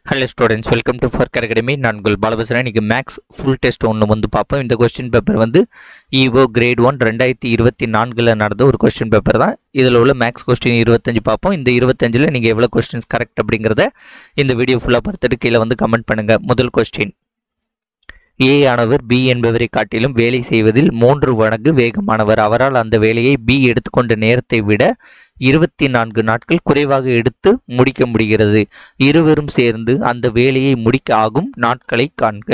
Hello students, welcome to Fork Academy. நான் உங்கள் பாலபசரன். இன்னைக்கு மேக்ஸ் ஃபுல் டெஸ்ட் ஒன்று வந்து பார்ப்போம். இந்த கொஸ்டின் பேப்பர் வந்து EO கிரேட் 1 2024 நடந்த ஒரு கொஸ்டின் பேப்பர் தான். இதில் உள்ள மேக்ஸ் கொஸ்டின் 25 பார்ப்போம். இந்த 25ல் நீங்கள் எவ்வளோ கொஸ்டின்ஸ் கரெக்ட் அப்படிங்கிறத இந்த வீடியோ ஃபுல்லாக பார்த்துட்டு கீழே வந்து கமெண்ட் பண்ணுங்கள். முதல் கொஸ்டின், A ஆனவர் B என்பவரை காட்டிலும் வேலை செய்வதில் 3 மடங்கு வேகமானவர். அவரால் அந்த வேலையை B எடுத்துக்கொண்ட நேரத்தை விட 24 நாட்கள் குறைவாக எடுத்து முடிக்க முடிகிறது. இருவரும் சேர்ந்து அந்த வேலையை முடிக்க ஆகும் நாட்களை காண்க.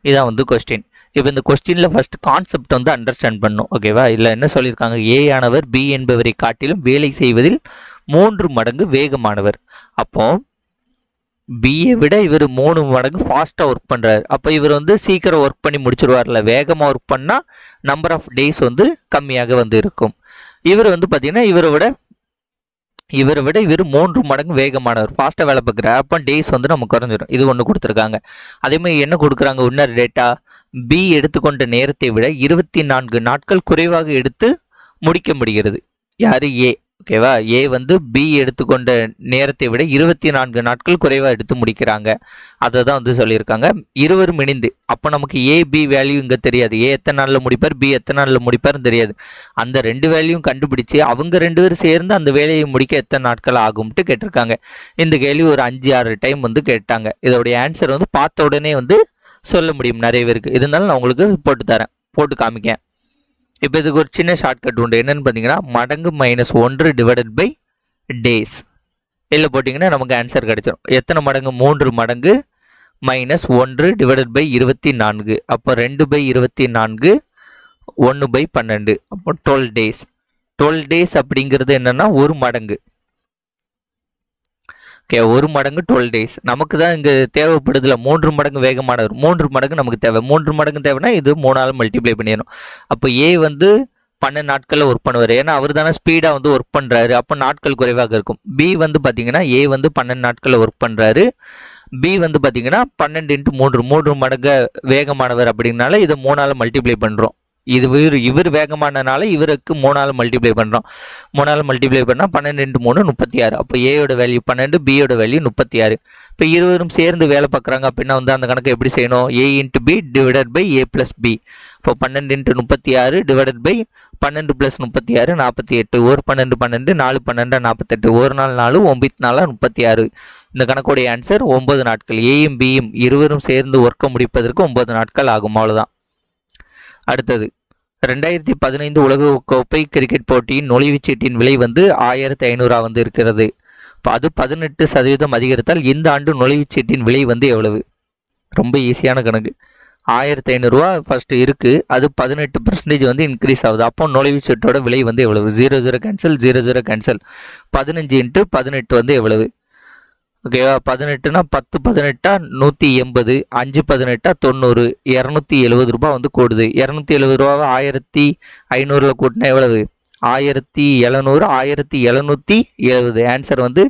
இதான் வந்து கொஸ்டின். இப்போ இந்த கொஸ்டினில் ஃபர்ஸ்ட் கான்செப்ட் வந்து அண்டர்ஸ்டாண்ட் பண்ணும். ஓகேவா? இல்லை என்ன சொல்லியிருக்காங்க, A ஆனவர் B என்பவரை காட்டிலும் வேலை செய்வதில் 3 மடங்கு வேகமானவர். அப்போ பிஏ விட இவர் 3 மடங்கு ஃபாஸ்ட்டாக ஒர்க் பண்ணுறாரு. அப்போ இவர் வந்து சீக்கிரம் ஒர்க் பண்ணி முடிச்சிருவார்ல. வேகமாக ஒர்க் பண்ணால் நம்பர் ஆஃப் டேஸ் வந்து கம்மியாக வந்து இருக்கும். இவர் வந்து பார்த்தீங்கன்னா இவரை விட இவர் 3 மடங்கு வேகமானவர், ஃபாஸ்ட்டாக வேலை பார்க்குறாரு. அப்போ டேஸ் வந்து நம்ம குறைஞ்சிடும். இது ஒன்று கொடுத்துருக்காங்க. அதேமாதிரி என்ன கொடுக்குறாங்க, இன்னொரு டேட்டா, பி எடுத்துக்கொண்ட நேரத்தை விட 24 நாட்கள் குறைவாக எடுத்து முடிக்க முடிகிறது. யார்? ஏ. ஓகேவா? ஏ வந்து பி எடுத்துக்கொண்ட நேரத்தை விட 24 நாட்கள் குறைவாக எடுத்து முடிக்கிறாங்க. அதை தான் வந்து சொல்லியிருக்காங்க. இருவரும் இணைந்து, அப்போ நமக்கு ஏ பி வேல்யூ இங்கே தெரியாது. ஏ எத்தனை நாளில் முடிப்பார், பி எத்தனை நாளில் முடிப்பார்னு தெரியாது. அந்த 2 வேல்யூவும் கண்டுபிடிச்சு அவங்க 2 பேரும் சேர்ந்து அந்த வேலையை முடிக்க எத்தனை நாட்கள் ஆகும்ட்டு கேட்டிருக்காங்க. இந்த கேள்வி ஒரு 5-6 டைம் வந்து கேட்டாங்க. இதோடைய ஆன்சர் வந்து பார்த்த உடனே வந்து சொல்ல முடியும் நிறைய பேருக்கு. இருந்தாலும் நான் உங்களுக்கு போட்டு காமிக்கேன். இப்போ இதுக்கு ஒரு சின்ன ஷார்ட்கட் உண்டு. என்னென்னு பார்த்தீங்கன்னா, மடங்கு -1 டிவைடட் பை டேஸ். இதில் போட்டிங்கன்னா நமக்கு ஆன்சர் கிடைச்சிடும். எத்தனை மடங்கு? 3 மடங்கு -1 டிவைடட் பை 24. அப்போ 2/24, 1/12. அப்போ 12 டேஸ். 12 டேஸ் அப்படிங்கிறது என்னென்னா 1 மடங்கு. ஓகே, 1 மடங்கு 12 டேஸ். நமக்கு தான் இங்கே தேவைப்படுதுல 3 மடங்கு வேகமானவர். 3 மடங்கு நமக்கு தேவை. 3 மடங்கு தேவைன்னா இது 3ஆல் மல்டிப்ளை பண்ணிடணும். அப்போ ஏ வந்து 12 நாட்களில் ஒர்க் பண்ணுவார். ஏன்னா அவர் தானே ஸ்பீடாக வந்து ஒர்க் பண்ணுறாரு. அப்போ நாட்கள் குறைவாக இருக்கும். பி வந்து பார்த்தீங்கன்னா ஏ வந்து 12 நாட்களில் ஒர்க் பண்ணுறாரு. பி வந்து பார்த்தீங்கன்னா 12 × 3 மடங்கு வேகமானவர் அப்படின்னால இதை 3ஆல் மல்டிப்ளை பண்ணுறோம். இவர் வேகமானனால இவருக்கு 3ஆல் மல்டிப்ளை பண்ணுறோம். 3ஆல் மல்டிப்ளை பண்ணால் 12 × 3 36. அப்போ ஏயோட வேல்யூ 12, பியோட வேல்யூ 36. இப்போ இருவரும் சேர்ந்து வேலை பார்க்குறாங்க அப்படின்னா வந்து அந்த கணக்கு எப்படி செய்யணும்? A × B divided by A + B. இப்போ 12 × 36 டிவைடட் பை 12 + 36 48. ஒரு 12 12, 4 12 48. ஒரு நாள் 4, 9 4 36. இந்த கணக்குடைய ஆன்சர் 9 நாட்கள். ஏயும் பியும் இருவரும் சேர்ந்து ஒர்க்கை முடிப்பதற்கு 9 நாட்கள் ஆகும். அவ்வளோதான். அடுத்தது, 2015 உலகக்கோப்பை கிரிக்கெட் போட்டியின் நுழைவுச்சீட்டின் விலை வந்து 1500 வந்து இருக்கிறது. இப்போ அது 18% அதிகரித்தால் இந்த ஆண்டு நுழைவுச்சீட்டின் விலை வந்து எவ்வளவு? ரொம்ப ஈஸியான கணக்கு. 1500 ஃபர்ஸ்ட் இருக்குது, அது 18% வந்து இன்க்ரீஸ் ஆகுது. அப்போ நுழைவுச்சீட்டோட விலை வந்து எவ்வளவு? 00 கேன்சல், 00 கேன்சல். 15 × 18 வந்து எவ்வளவு? ஓகேவா? 18னா 10 18 180, 5 18 90, 270 ரூபா வந்து கூடுது. 270 ரூபாவை 1500 கூட்டினா எவ்வளவு? 1700, 1770. ஆன்சர் வந்து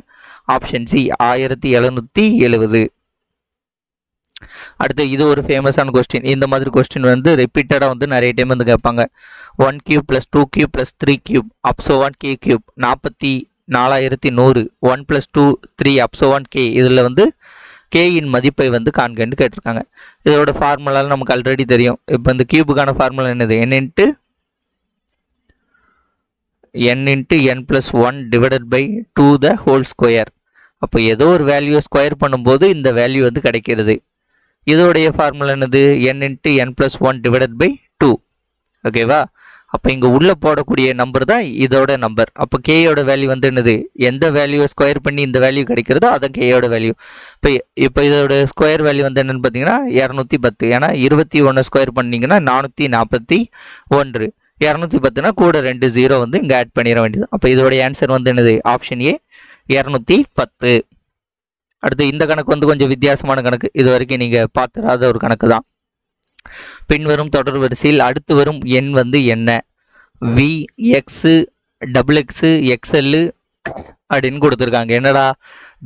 ஆப்ஷன் சி, 1770. அடுத்து, இது ஒரு ஃபேமஸான கொஸ்டின். இந்த மாதிரி கொஸ்டின் வந்து ரிப்பீட்டடாக வந்து நிறைய டைம் வந்து கேட்பாங்க. 1³ + 2³ + 3³ ⋅1 k³ 44,100. 1 + 2 3 ⋅1 k. இதில் வந்து கேயின் மதிப்பை வந்து காண்கன்னு கேட்டிருக்காங்க. இதோட ஃபார்முலாவில் நமக்கு ஆல்ரெடி தெரியும். இப்போ இந்த கியூபுக்கான ஃபார்முலா என்னது? n × n + 1 divided by 2 the whole square. அப்போ ஏதோ ஒரு வேல்யூ ஸ்கொயர் பண்ணும்போது இந்த வேல்யூ வந்து கிடைக்கிறது. இதோடைய ஃபார்முலா என்னது? n × n + 1 divided by 2. ஓகேவா? அப்போ இங்கே உள்ளே போடக்கூடிய நம்பர் தான் இதோட நம்பர். அப்போ கேயோட வேல்யூ வந்து என்னது? எந்த வேல்யூவை ஸ்கொயர் பண்ணி இந்த வேல்யூ கிடைக்கிறதோ அதான் கேயோட வேல்யூ. இப்போ இதோட ஸ்கொயர் வேல்யூ வந்து என்னென்னு பார்த்தீங்கன்னா 210. ஏன்னா 21 ஸ்கொயர் பண்ணிங்கன்னா 441. 210னா கூட 2 0 வந்து இங்கே ஆட் பண்ணிட வேண்டியது. அப்போ இதோடைய ஆன்சர் வந்து என்னது? Option A, 210. அடுத்து, இந்த கணக்கு வந்து கொஞ்சம் வித்தியாசமான கணக்கு. இது வரைக்கும் நீங்கள் பார்த்துடாத ஒரு கணக்கு தான். பின்வரும் தொடர் வரிசையில் அடுத்து வரும் எண் வந்து என்ன? V, X, XX, XL அப்படின்னு கொடுத்துருக்காங்க. என்னடா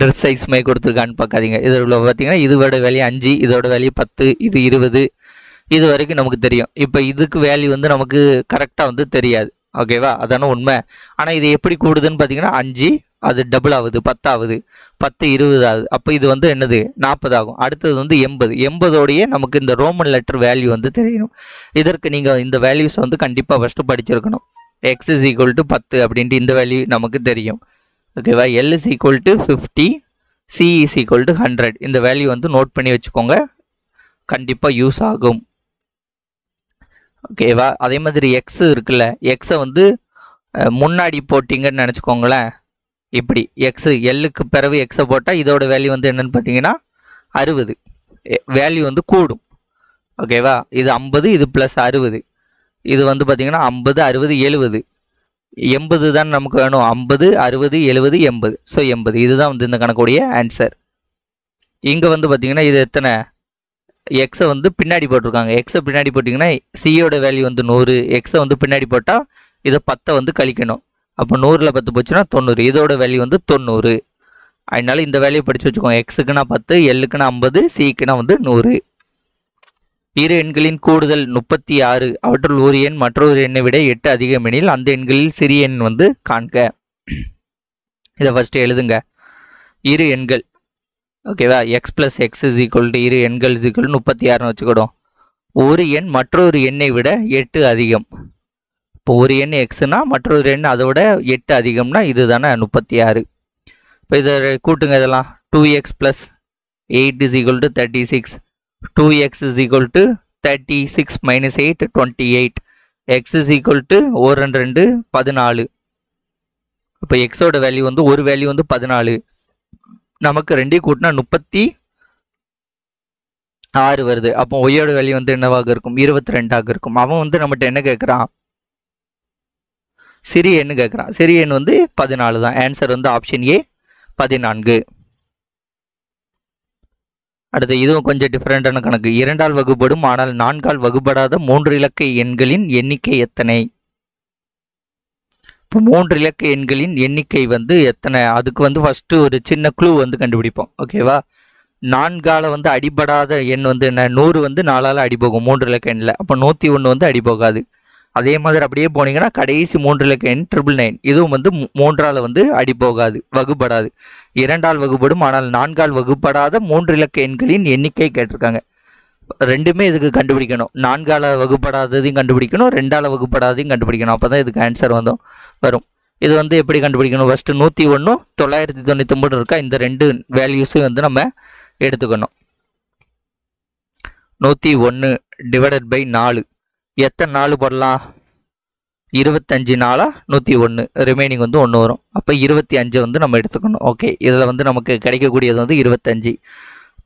ட்ரெஸ் சைஸ் மாதிரி கொடுத்துருக்கான்னு பார்க்காதீங்க. இதில் பார்த்தீங்கன்னா இதோட வேல்யூ 5, இதோட வேல்யூ 10, இது 20. இது வரைக்கும் நமக்கு தெரியும். இப்போ இதுக்கு வேல்யூ வந்து நமக்கு கரெக்டாக வந்து தெரியாது. ஓகேவா? அதான உண்மை. ஆனால் இது எப்படி கூடுதுன்னு பார்த்தீங்கன்னா 5, அது டபுள் ஆகுது 10 ஆகுது 10 20 ஆகுது. அப்போ இது வந்து என்னது 40 ஆகும். அடுத்தது வந்து 80 80ஓடையே நமக்கு இந்த ரோமன் லெட்டர் வேல்யூ வந்து தெரியணும். இதற்கு நீங்கள் இந்த வேல்யூஸ் வந்து கண்டிப்பாக ஃபஸ்ட்டு படிச்சிருக்கணும். எக்ஸ் இஸ் ஈக்குவல் டு 10 அப்படின்ட்டு இந்த வேல்யூ நமக்கு தெரியும். ஓகேவா. L is equal to 50, C is equal to 100. இந்த வேல்யூ வந்து நோட் பண்ணி வச்சுக்கோங்க, கண்டிப்பாக யூஸ் ஆகும். ஓகேவா. அதே மாதிரி எக்ஸ் இருக்குல்ல, எக்ஸை வந்து முன்னாடி போட்டிங்கன்னு நினச்சிக்கோங்களேன். இப்படி எக்ஸு எல்லுக்கு பிறகு எக்ஸை போட்டால் இதோட வேல்யூ வந்து என்னென்னு பார்த்தீங்கன்னா 60 வேல்யூ வந்து கூடும். ஓகேவா. இது 50, இது ப்ளஸ் 60, இது வந்து பார்த்திங்கன்னா 50 60 70 80 தான் நமக்கு வேணும். 50 60 70 80. ஸோ 80 இதுதான் வந்து இந்த கணக்குடைய ஆன்சர். இங்கே வந்து பார்த்திங்கன்னா இது எத்தனை எக்ஸை வந்து பின்னாடி போட்டிருக்காங்க. எக்ஸை பின்னாடி போட்டிங்கன்னா சியோட வேல்யூ வந்து 100. எக்ஸை வந்து பின்னாடி போட்டால் இதை 10 வந்து கழிக்கணும். அப்போ 100ல் 10 போச்சுன்னா 90. இதோட வேல்யூ வந்து 90. அதனால இந்த வேல்யூ படித்து வச்சுக்கோங்க. எக்ஸுக்குன்னா 10, எல்லுக்குன்னா 50, சிக்குன்னா வந்து 100. இரு எண்களின் கூடுதல் 36. அவற்றுள் ஒரு எண் மற்றொரு எண்ணை விட 8 அதிகம் எனில் அந்த எண்களில் சிறிய எண் வந்து காண்க. இதை ஃபஸ்ட்டு எழுதுங்க. இரு எண்கள். ஓகேவா. X plus X is equal to இரு எண்கள் இஸ் ஈக்குவல் 36ன்னு வச்சுக்கிடும். ஒரு எண் மற்றொரு எண்ணை விட 8 அதிகம். இப்போ ஒரு எண் எக்ஸ்னா மற்றொரு எண் அதை விட 8 அதிகம்னா இது தானே 36. இப்போ இதை கூட்டுங்க. இதெல்லாம் 2x plus 8 is equal to 36. 2x is equal to 36 minus 8 28. X is equal to 1 2 14. இப்போ எக்ஸோட வேல்யூ வந்து ஒரு வேல்யூ வந்து 14. நமக்கு 2 கூட்டினா 36 வருது. அப்போ ஒய்யோட வேல்யூ வந்து என்னவாக இருக்கும் 22ஆக இருக்கும். அவன் வந்து நம்மகிட்ட என்ன கேட்குறான், சிறிய எண்ணு கேட்குறான். சிறிய எண் வந்து 14 தான். ஆன்சர் வந்து ஆப்ஷன் ஏ 14. அடுத்து இதுவும் கொஞ்சம் டிஃப்ரெண்டான கணக்கு. 2ஆல் வகுப்படும் ஆனால் 4ஆல் வகுப்படாத 3 இலக்க எண்களின் எண்ணிக்கை எத்தனை? இப்போ 3 இலக்க எண்களின் எண்ணிக்கை வந்து எத்தனை, அதுக்கு வந்து ஃபஸ்ட்டு ஒரு சின்ன க்ளூ வந்து கண்டுபிடிப்போம். ஓகேவா. 4ஆல் வந்து அடிபடாத எண் வந்து என்ன, 100 வந்து 4ஆல் அடிபோகும் 3 இலக்க எண்ணில். அப்போ 101 வந்து அடிபோகாது. அதே மாதிரி அப்படியே போனீங்கன்னா கடைசி 3 இலக்க எண் 999. இதுவும் வந்து 3ஆல் வந்து அடிபோகாது, வகுப்படாது. 2ஆல் வகுப்படும் ஆனால் 4ஆல் வகுப்படாத 3 இலக்க எண்களின் எண்ணிக்கை கேட்டிருக்காங்க. ரெண்டுமே இதுக்கு கண்டுபிடிக்கணும். 4ஆல் வகுப்படாததையும் கண்டுபிடிக்கணும், 2ஆல் வகுப்படாததையும் கண்டுபிடிக்கணும். அப்போ தான் இதுக்கு ஆன்சர் வந்து வரும். இது வந்து எப்படி கண்டுபிடிக்கணும், ஃபஸ்ட்டு 101 999 இருக்கா, இந்த ரெண்டு வேல்யூஸையும் வந்து நம்ம எடுத்துக்கணும். 101 டிவைடட் பை 4. எத்தனை 4 போடலாம், 25 4 101, ரிமைனிங் வந்து 1 வரும். அப்போ 25 வந்து நம்ம எடுத்துக்கணும். ஓகே. இதில் வந்து நமக்கு கிடைக்கக்கூடியது வந்து 25.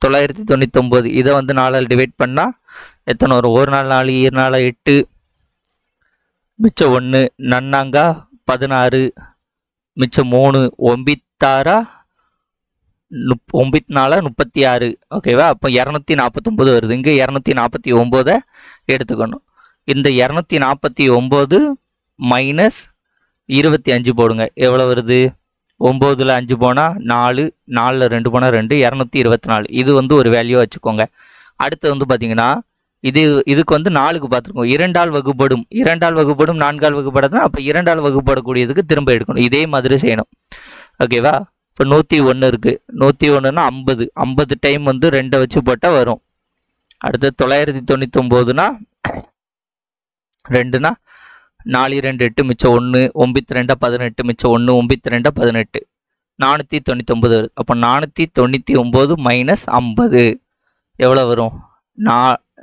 999 இதை வந்து 4ஆல் டிவைட் பண்ணால் எத்தனை வரும், 1 4 4 2 4 8 மிச்சம் 1 நன்னாங்கா 16 மிச்சம் 3 9 9 36. ஓகேவா. அப்போ 249 வருது. இங்கே 249 எடுத்துக்கணும். இந்த 249 மைனஸ் 25 போடுங்க. எவ்வளோ வருது, 9ல் 5 போனால் 4, 4ல் 2 போனால் 2, 224. இது வந்து ஒரு வேல்யூ வச்சுக்கோங்க. அடுத்து வந்து பார்த்தீங்கன்னா இதுக்கு வந்து 4க்கு பார்த்துருக்கோம். 2ஆல் வகுப்படும் 4ஆல் வகுப்படாதான். அப்போ 2ஆல் வகுப்படக்கூடியதுக்கு திரும்ப எடுக்கணும். இதே மாதிரி செய்யணும். ஓகேவா. இப்போ 101 இருக்குது. 101னா 50 டைம் வந்து 2 வச்சு போட்டால் வரும். அடுத்து 999னா 2னா 4 2 8 மிச்சம் 1 9 2 18 மிச்சம் 1 9 2 18 499 வருது. அப்போ 499 மைனஸ் 50 எவ்வளோ வரும், 9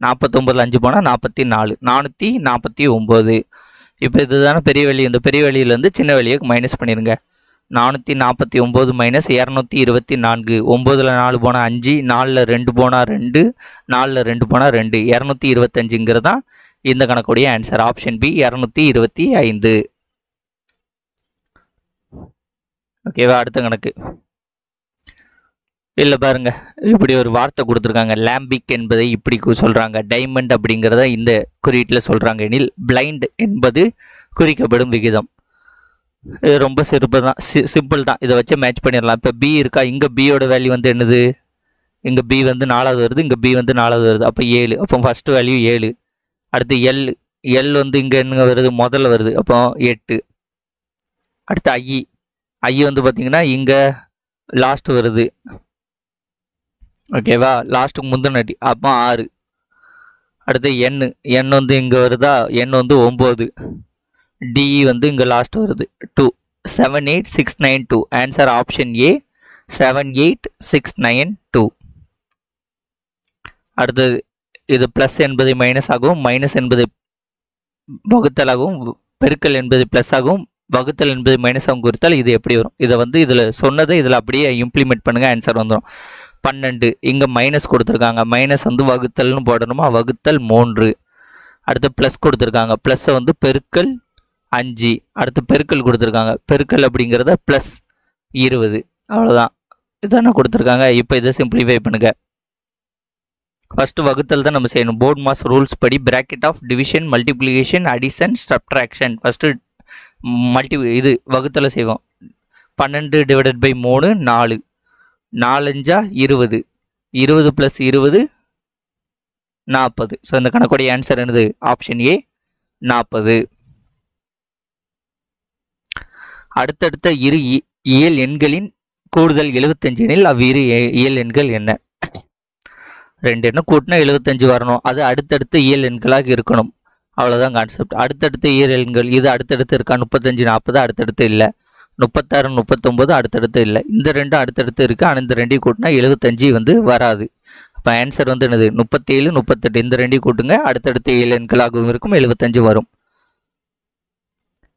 49ல் 5 போனால் 44 449. இப்போ இதுதானே பெரிய வெளி. இந்த பெரிய வெளியிலேருந்து சின்ன வெளியை மைனஸ் பண்ணிடுங்க. 449 மைனஸ் 224. 9ல் 4 போனால் 5, 4ல் 2 போனால் 2, 4ல் 2 போனால் 2, 225 தான் இந்த கணக்குடைய ஆன்சர். Option B 225. ஓகேவா. அடுத்த கணக்கு இல்லை பாருங்க, இப்படி ஒரு வார்த்தை கொடுத்துருக்காங்க. லாம்பிக் என்பதை இப்படி சொல்கிறாங்க. டைமண்ட் அப்படிங்கிறத இந்த குறியீட்டில் சொல்கிறாங்க. எனில் பிளைண்ட் என்பது குறிக்கப்படும் விகிதம். ரொம்ப சிம்பிள் தான். இதை வச்சு மேட்ச் பண்ணிடலாம். இப்போ பி இருக்கா, இங்கே பியோட வேல்யூ வந்து என்னது, இங்கே பி வந்து 4வது வருது, இங்கே பி வந்து 4வது வருது. அப்போ 7. அப்போ ஃபஸ்ட்டு வேல்யூ 7. அடுத்து எல் வந்து இங்கே என்ன வருது, முதல்ல வருது. அப்போ 8. அடுத்து ஐ வந்து பார்த்தீங்கன்னா இங்கே லாஸ்ட் வருது. ஓகேவா, லாஸ்ட்டுக்கு முந்தின அடி அப்போ 6. அடுத்து என் வந்து இங்கே வருதா, என் வந்து 9. டிஇ வந்து இங்கே லாஸ்ட் வருது 2. 7 8 6 9 2. Answer option A 7 8 6 9 2. அடுத்தது இது ப்ளஸ் என்பதை மைனஸ் ஆகவும், மைனஸ் என்பதை வகுத்தலாகவும், பெருக்கல் என்பது ப்ளஸ் ஆகவும், வகுத்தல் என்பது மைனஸ் ஆகும் குறித்தால் இது எப்படி வரும்? இதை வந்து இதில் சொன்னதை இதில் அப்படியே இம்ப்ளிமெண்ட் பண்ணுங்கள், ஆன்சர் வந்துடும். 12 இங்கே மைனஸ் கொடுத்துருக்காங்க, மைனஸ் வந்து வகுத்தல்னு போடணுமா, வகுத்தல் 3. அடுத்து ப்ளஸ் கொடுத்துருக்காங்க, ப்ளஸ்ஸை வந்து பெருக்கல் 5. அடுத்து பெருக்கல் கொடுத்துருக்காங்க, பெருக்கல் அப்படிங்கிறத ப்ளஸ் 20. அவ்வளோதான், இதானே கொடுத்துருக்காங்க. இப்போ இதை சிம்பிளிஃபை பண்ணுங்கள். ஃபஸ்ட்டு வகுத்தல் தான் நம்ம செய்யணும். போர்ட் மாஸ் ரூல்ஸ் படி bracket of division, multiplication, addition, subtraction. First இது வகுத்தலை செய்வோம். 12 டிவைடட் பை 3 4. 4 5 20. 20 + 20 40. ஸோ இந்த கணக்குடைய ஆன்சர் என்னது? Option A 40. அடுத்தடுத்த இரு இயல் எண்களின் கூடுதல் 75 எனில் அவ்விரு இயல் எண்கள் என்ன? 2 எண்ணை கூட்டினா 75 வரணும். அது அடுத்தடுத்த இயல் எண்களாக இருக்கணும். அவ்வளோதான் கான்செப்ட். அடுத்தடுத்த இயல் எண்கள் இது அடுத்தடுத்து இருக்கா? 35 40 அடுத்தடுத்து இல்லை. 36 39 அடுத்தடுத்து இல்லை. இந்த ரெண்டும் அடுத்தடுத்து இருக்குது. ஆனால் இந்த ரெண்டையும் கூட்டினா 75 வந்து வராது. அப்போ ஆன்சர் வந்து என்னது? 37 38. இந்த ரெண்டையும் கூட்டுங்க, அடுத்தடுத்த இயல் எண்களாகவும் இருக்கும், 75 வரும்.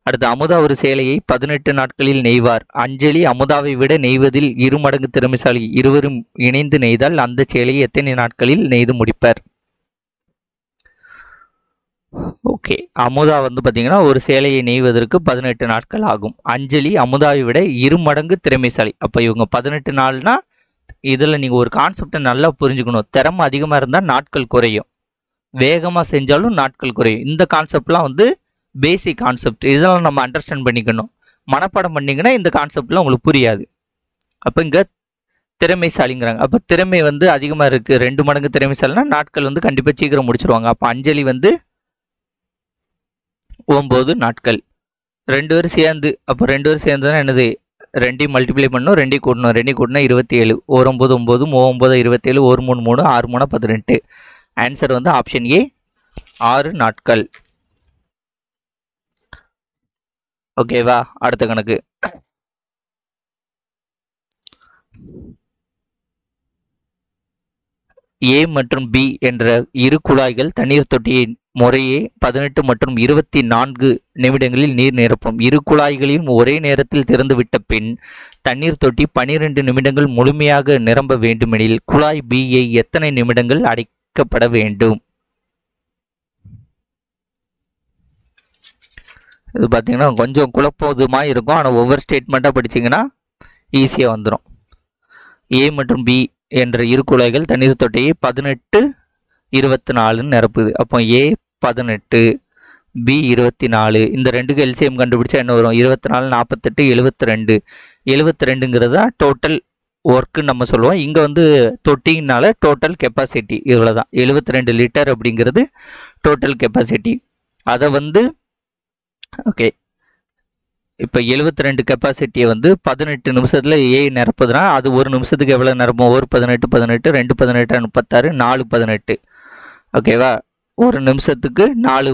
அடுத்து அமுதா ஒரு சேலையை 18 நாட்களில் நெய்வார். அஞ்சலி அமுதாவை விட நெய்வதில் 2 மடங்கு திறமைசாலி. இருவரும் இணைந்து நெய்தால் அந்த சேலையை எத்தனை நாட்களில் நெய்து முடிப்பர்? ஓகே, அமுதா வந்து பார்த்தீங்கன்னா ஒரு சேலையை நெய்வதற்கு 18 நாட்கள் ஆகும். அஞ்சலி அமுதாவை விட 2 மடங்கு திறமைசாலி. அப்போ இவங்க 18 நாள்னா இதில் நீங்கள் ஒரு கான்செப்டை நல்லா புரிஞ்சுக்கணும். திறமை அதிகமாக இருந்தால் நாட்கள் குறையும், வேகமாக செஞ்சாலும் நாட்கள் குறையும். இந்த கான்செப்ட்லாம் வந்து பேசிக் கான்செப்ட். இதெல்லாம் நம்ம அண்டர்ஸ்டாண்ட் பண்ணிக்கணும். மனப்பாடம் பண்ணிங்கன்னா இந்த கான்செப்ட்லாம் உங்களுக்கு புரியாது. அப்போ இங்கே திறமைசாலிங்கிறாங்க. அப்போ திறமை வந்து அதிகமாக இருக்குது, 2 மடங்கு திறமைசாலினா நாட்கள் வந்து கண்டிப்பாக சீக்கிரம் முடிச்சிருவாங்க. அப்போ அஞ்சலி வந்து 9 நாட்கள். 2 பேரும் சேர்ந்து, அப்போ 2 பேரும் சேர்ந்துன்னா என்னது? 2ஐயும் மல்டிப்ளை பண்ணணும், 2ஐயும் கூட்டணும். 2ஐயும் கூட்டினா 27. 1 9 9 9 27 1 3 3 6 3 18. ஆன்சர் வந்து ஆப்ஷன் ஏ 6 நாட்கள். ஓகேவா, அடுத்த கணக்கு. ஏ மற்றும் பி என்ற இரு குழாய்கள் தண்ணீர் தொட்டியை முறையே 18 மற்றும் 24 நிமிடங்களில் நீர் நிரப்பும். இரு குழாய்களையும் ஒரே நேரத்தில் திறந்துவிட்ட பின் தண்ணீர் தொட்டி 12 நிமிடங்கள் முழுமையாக நிரம்ப வேண்டுமெனில் குழாய் பியை எத்தனை நிமிடங்கள் அடைக்கப்பட வேண்டும்? இது பார்த்தீங்கன்னா கொஞ்சம் குழப்பமாக இருக்கும், ஆனால் ஒவ்வொரு ஸ்டேட்மெண்ட்டாக படிச்சிங்கன்னா ஈஸியாக வந்துடும். ஏ மற்றும் பி என்ற இரு குழாய்கள் தண்ணீர் தொட்டியை 18 24 நிரப்புது. அப்போ ஏ 18 பி 24. இந்த ரெண்டுக்கு எல்சிஎம் கண்டுபிடிச்சா என்ன வரும்? 24 48 72. 72ங்கிறது தான் டோட்டல் ஒர்க்குன்னு நம்ம சொல்லுவோம். இங்கே வந்து தொட்டினால டோட்டல் கெப்பாசிட்டி இவ்வளோ தான். 72 லிட்டர் அப்படிங்கிறது டோட்டல் கெப்பாசிட்டி. அதை வந்து ஓகே, இப்போ 72 கெப்பாசிட்டியை வந்து 18 நிமிஷத்தில் ஏ நிரப்புதுன்னா அது ஒரு நிமிஷத்துக்கு எவ்வளோ நிரப்பும்? 1 18 18 2 18 36 4 18. ஓகேவா, ஒரு நிமிஷத்துக்கு 4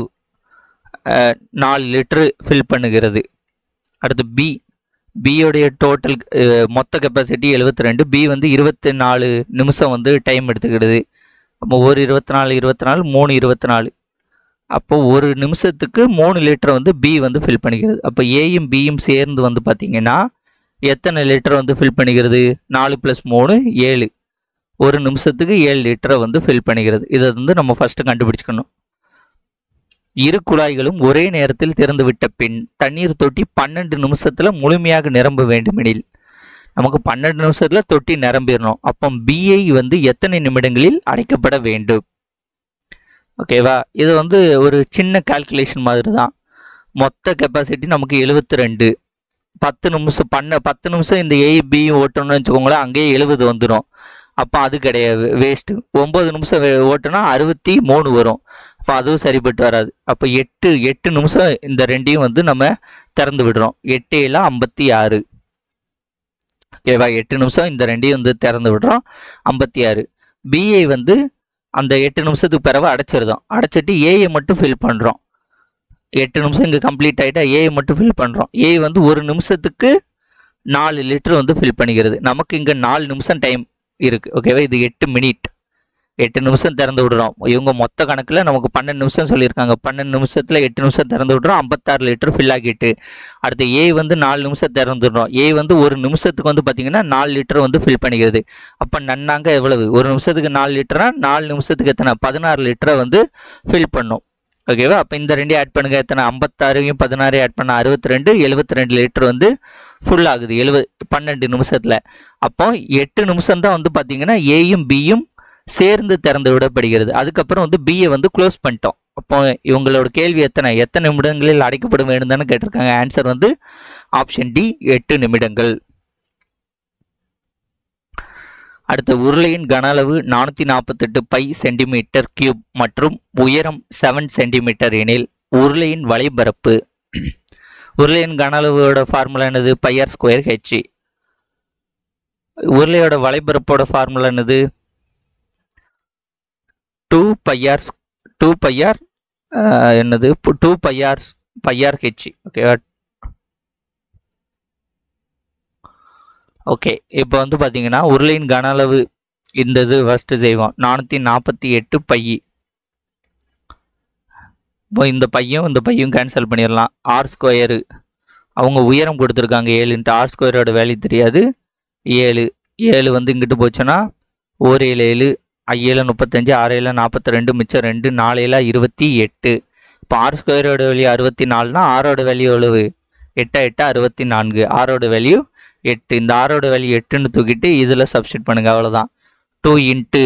லிட்டரு ஃபில் பண்ணுகிறது. அடுத்து பியோடைய டோட்டல் மொத்த கெப்பாசிட்டி 72. பி வந்து 24 நிமிஷம் வந்து டைம் எடுத்துக்கிடுது. அப்போ ஒரு 24 24 3 24. அப்போது ஒரு நிமிஷத்துக்கு 3 லிட்டர் வந்து பி வந்து ஃபில் பண்ணிக்கிறது. அப்போ ஏயும் பியும் சேர்ந்து வந்து பார்த்திங்கன்னா எத்தனை லிட்டர் வந்து ஃபில் பண்ணிக்கிறது? 4 + 3 7. ஒரு நிமிஷத்துக்கு 7 லிட்டரை வந்து ஃபில் பண்ணிக்கிறது. இதை வந்து நம்ம ஃபஸ்ட்டு கண்டுபிடிச்சிக்கணும். இரு குழாய்களும் ஒரே நேரத்தில் திறந்துவிட்ட பின் தண்ணீர் தொட்டி 12 நிமிஷத்தில் முழுமையாக நிரம்ப வேண்டுமெனில் நமக்கு 12 நிமிஷத்தில் தொட்டி நிரம்பிடணும். அப்போ பிஐ வந்து எத்தனை நிமிடங்களில் அடைக்கப்பட வேண்டும்? ஓகேவா, இது வந்து ஒரு சின்ன கால்குலேஷன் மாதிரி தான். மொத்த கெப்பாசிட்டி நமக்கு 72. 10 நிமிஷம் இந்த ஏபியும் ஓட்டணும்னு வச்சுக்கோங்களேன், அங்கேயே 70 வந்துடும். அப்போ அது கிடையாது, வேஸ்ட்டு. 9 நிமிஷம் ஓட்டுனா 63 வரும். அப்போ அதுவும் சரிப்பட்டு வராது. அப்போ 8 நிமிஷம் இந்த ரெண்டையும் வந்து நம்ம திறந்து விடுறோம். 8 7 56. ஓகேவா? 8 நிமிஷம் இந்த ரெண்டையும் வந்து திறந்து விடுறோம், 56. பிஐ வந்து அந்த 8 நிமிஷத்துக்கு பிறகு அடைச்சிருந்தோம். அடைச்சிட்டு ஏஐ மட்டும் ஃபில் பண்ணுறோம். 8 நிமிஷம் இங்கே கம்ப்ளீட் ஆகிட்டா ஏஐ மட்டும் ஃபில் பண்ணுறோம். ஏஐ வந்து 1 நிமிஷத்துக்கு 4 லிட்டர் வந்து ஃபில் பண்ணிக்கிறது. நமக்கு இங்கே 4 நிமிஷம் டைம் இருக்குது. ஓகேவா? இது 8 மினிட். 8 நிமிஷம் திறந்து விடுறோம். இவங்க மொத்த கணக்கில் நமக்கு 12 நிமிஷம் சொல்லியிருக்காங்க. 12 நிமிஷத்தில் 8 நிமிஷம் திறந்து விடுறோம், 56 லிட்டர் ஃபில் ஆகிட்டு. அடுத்து ஏ வந்து 4 நிமிஷம் திறந்து விடுறோம். ஏ வந்து 1 நிமிஷத்துக்கு வந்து பார்த்தீங்கன்னா 4 லிட்டர் வந்து ஃபில் பண்ணிக்கிறது. அப்போ நன்னாங்க எவ்வளவு? 1 நிமிஷத்துக்கு 4 லிட்டர்னா 4 நிமிஷத்துக்கு எத்தனை? 16 லிட்டரை வந்து ஃபில் பண்ணும். ஓகேவா? அப்போ இந்த ரெண்டையும் ஆட் பண்ணுங்க. எத்தனை? 56ஐயும் 16ஐயும் ஆட் பண்ண 62, 72 லிட்டர் வந்து ஃபுல் ஆகுது 12 நிமிஷத்தில். அப்போ 8 நிமிஷம் தான் வந்து பார்த்தீங்கன்னா ஏயும் பியும் சேர்ந்து திறந்து விடப்படுகிறது. அதுக்கப்புறம் வந்து பிஏ வந்து க்ளோஸ் பண்ணிட்டோம். அப்போ இவங்களோட கேள்வி எத்தனை நிமிடங்களில் அடைக்கப்பட வேண்டும் தானே கேட்டிருக்காங்க. ஆன்சர் வந்து ஆப்ஷன் டி, 8 நிமிடங்கள். அடுத்த உருளையின் கன அளவு 448 பை சென்டிமீட்டர் கியூப் மற்றும் உயரம் 7 சென்டிமீட்டர் எனில் உருளையின் வலைபரப்பு. உருளையின் கன அளவோட ஃபார்முலா என்னது? πr square H. உருளையோட வலைபரப்போட ஃபார்முலா என்னது? 2πr என்னது? 2πr H. ஓகேவா? ஓகே, இப்போ வந்து பார்த்தீங்கன்னா உருளையின் கன அளவு இந்த இது ஃபஸ்ட்டு செய்வோம். 448 பை. இப்போ இந்த பையும் கேன்சல் பண்ணிடலாம். ஆர் ஸ்கொயரு அவங்க உயரம் கொடுத்துருக்காங்க 7 ஆர் ஸ்கொயரோட வேல்யூ தெரியாது. 7 வந்து இங்கிட்டு போச்சுன்னா 1 7 7, 5 35, 6 42, மிச்சம் 2, 4 28. இப்போ ஆர் ஸ்கொயரோட வேல்யூ 64னா ஆரோட வேல்யூ எவ்வளவு? 8 8 64. ஆரோட வேல்யூ 8. இந்த ஆரோட வேல்யூ 8ன்னு தூக்கிட்டு இதில் சப்ஸ்டிட் பண்ணுங்க, அவ்வளோதான். 2 இன்ட்டு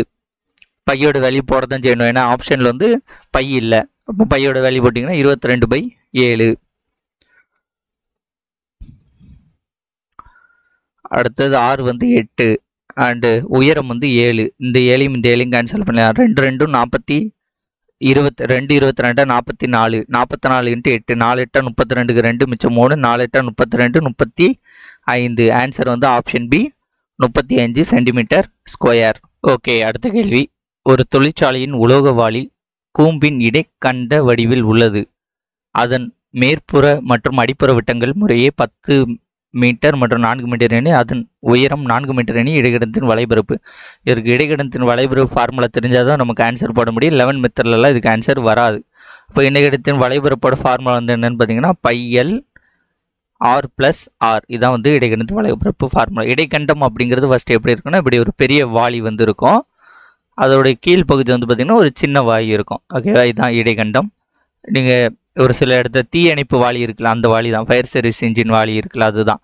பையோட வேல்யூ போட தான் செய்யணும், ஏன்னா ஆப்ஷனில் வந்து பை இல்லை. அப்போ பையோட வேல்யூ போட்டிங்கன்னா 22/7. அடுத்தது ஆர் வந்து 8 அண்டு உயரம் வந்து 7. இந்த 7யும் கேன்சல் பண்ணலாம். 2 2 40, 22 22 44. 44 இன்ட்டு 8, 4 8 32க்கு 2, மிச்சம் 3, 4 8 32, 35. ஆன்சர் வந்து option B, 35 centimetre square. Okay, அடுத்த கேள்வி. ஒரு தொழிற்சாலையின் உலோக வாளி கூம்பின் இடைக்கண்ட வடிவில் உள்ளது. அதன் மேற்புற மற்றும் அடிப்புற விட்டங்கள் முறையே 10 மீட்டர் மற்றும் 4 மீட்டர் என அதன் உயரம் 4 மீட்டர் என இடைக்கடத்தின் வலைபரப்பு. இதற்கு இடைக்கடத்தின் வலைபரப்பு ஃபார்முலா தெரிஞ்சால் தான் நமக்கு ஆன்சர் போட முடியும். 11 மெத்தட்லலாம் இதுக்கு ஆன்சர் வராது. இப்போ இடைக்கடத்தின் வலைபரப்போட ஃபார்முலா வந்து என்னென்னு பார்த்தீங்கன்னா πl r + r. இதான் வந்து இடைக்கடத்தின் வலைபரப்பு ஃபார்முலா. இடைக்கண்டம் அப்படிங்கிறது ஃபஸ்ட்டு எப்படி இருக்குன்னா, இப்படி ஒரு பெரிய வாளி வந்து இருக்கும். அதோடைய கீழ்ப்பகுதி வந்து பார்த்திங்கன்னா ஒரு சின்ன வாய் இருக்கும். ஓகேவா? இதுதான் இடைக்கண்டம். நீங்கள் ஒரு சில இடத்துல தீயணைப்பு வாளி இருக்குல்ல, அந்த வாளி தான். ஃபயர் சர்வீஸ் இன்ஜின் வாளி இருக்குல்ல, அதுதான்.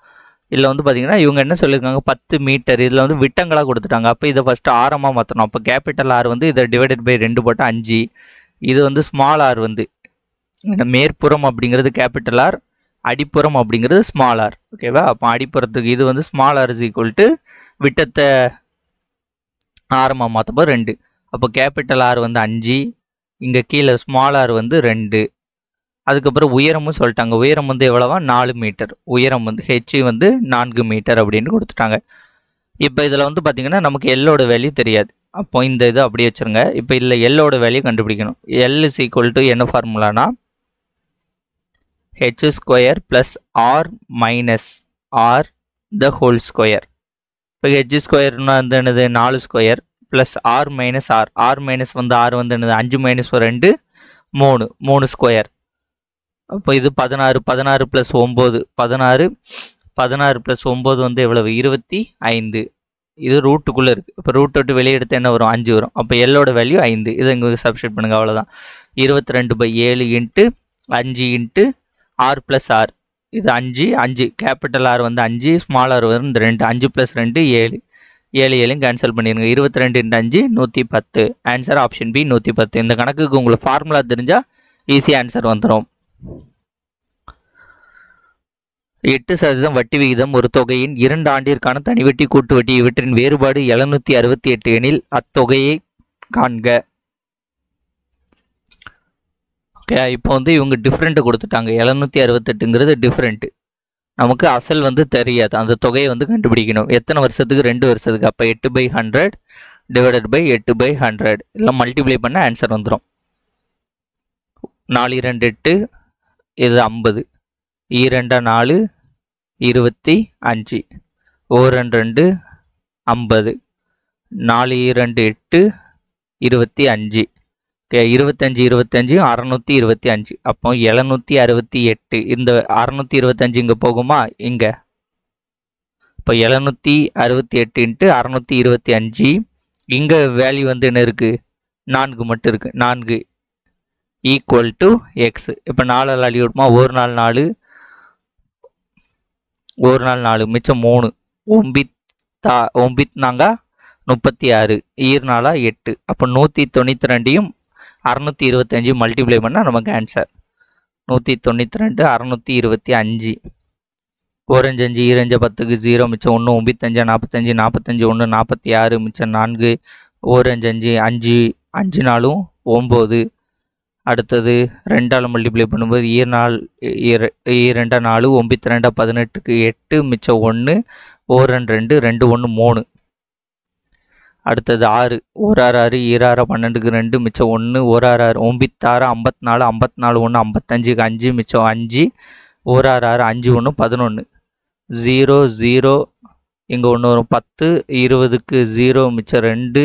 இதில் வந்து பார்த்திங்கன்னா இவங்க என்ன சொல்லியிருக்காங்க, 10 மீட்டர். இதில் வந்து விட்டங்களாக கொடுத்துட்டாங்க. அப்போ இதை ஃபஸ்ட்டு ஆரமாக மாற்றணும். அப்போ கேபிட்டல் ஆர் வந்து இதை டிவைடட் பை 2 போட்டால் 5. இது வந்து ஸ்மால் ஆர் வந்து மேற்புறம் அப்படிங்கிறது கேபிட்டல் ஆர், அடிப்புறம் அப்படிங்கிறது ஸ்மால் ஆர். ஓகேவா? அப்போ அடிப்புறத்துக்கு இது வந்து small R is equal to விட்டத்தை ஆரமாக மாற்றப்போ 2. அப்போ கேபிட்டல் ஆர் வந்து 5, இங்கே கீழே ஸ்மால் ஆர் வந்து 2. அதுக்கப்புறம் உயரமும் சொல்லிட்டாங்க. உயரம் வந்து எவ்வளவா? 4 மீட்டர். உயரம் வந்து ஹெச் வந்து 4 மீட்டர் அப்படின்னு கொடுத்துட்டாங்க. இப்போ இதில் வந்து பார்த்திங்கன்னா நமக்கு எல்லோட வேல்யூ தெரியாது. அப்போ இந்த இது அப்படியே வச்சுருங்க. இப்போ இதில் எல்லோட வேல்யூ கண்டுபிடிக்கணும். எல் இஸ் ஈக்குவல் டு என்ன ஃபார்முலானா h square plus R minus R the whole square. இப்போ ஹெச் ஸ்கொயர்னா வந்து என்னது? 4 square plus R minus R. R minus வந்து ஆர் வந்து என்னது? 5 மைனஸ் 2 3 ஸ்கொயர். அப்போ இது 16 16 + 9 16 + 9 வந்து எவ்வளவு? 25. இது ரூட்டுக்குள்ளே இருக்குது. இப்போ ரூட் விட்டு வெளியே எடுத்து என்ன வரும்? 5 வரும். அப்போ எல்லோட வேல்யூ 5. இதை இங்கே சப்ஸ்டிட் பண்ணுங்கள், அவ்வளோதான். 22/7 into 5 into R plus R. இது 5 கேபிட்டல் ஆர் வந்து 5, ஸ்மால் ஆர் வந்து 2. 5 + 2 7. 7 கேன்சல் பண்ணிடுங்க. 22 × 5 110. Answer option B 110. இந்த கணக்குக்கு உங்களுக்கு ஃபார்முலா தெரிஞ்சால் ஈஸியாக ஆன்சர் வந்துடும். 8% வட்டி விகிதம் ஒரு தொகையின் 2 ஆண்டிற்கான தனிவட்டி கூட்டு வட்டி இவற்றின் வேறுபாடு 768 எனில் அத்தொகையை காண்க. ஓகே, இப்போ வந்து இவங்க டிஃப்ரெண்ட்டு கொடுத்துட்டாங்க. 768ங்கிறது டிஃப்ரெண்ட்டு. நமக்கு அசல் வந்து தெரியாது, அந்த தொகையை வந்து கண்டுபிடிக்கணும். எத்தனை வருஷத்துக்கு? 2 வருஷத்துக்கு. அப்போ 8/100 டிவைடட் பை 8/100 எல்லாம் மல்டிப்ளை பண்ண ஆன்சர் வந்துடும். 4 2 8, இது 50, 2 4 25, 1 2 50, 4 2 8 25. ஓகே, 25 25 625. அப்போ 768. இந்த 625 இங்கே போகுமா? இங்கே. இப்போ 768 × 625. இங்கே வேல்யூ வந்து என்ன இருக்குது? 4 மட்டும் இருக்குது. 4 = x. இப்போ 4 அள்ளி விடுமா? ஒரு நாள் 4, ஒரு நாள் 4, மிச்சம் 3. 9 நாங்க 36, 4 8. அப்போ 192யும் 625 மல்டிப்ளை பண்ணால் நமக்கு ஆன்சர் 192 625. 1 5 5 2 10க்கு 0, மிச்சம் 1. 9 5 45, 45 1 46, மிச்சம் 4. 1 5 5 5 4 9. அடுத்தது 2ஆல் மல்டிப்ளை பண்ணும்போது 2 4 9 2 18க்கு 8, மிச்சம் 1. 1 2 2 1 3. அடுத்தது 6. 1 6 6 12க்கு 2, மிச்சம் 1. 1 6 9 6 54 54 1 55க்கு 5, மிச்சம் 5. 1 6 5 1 11. 0 0 இங்கே 1 வரும். 10 20க்கு 0, மிச்சம் 2.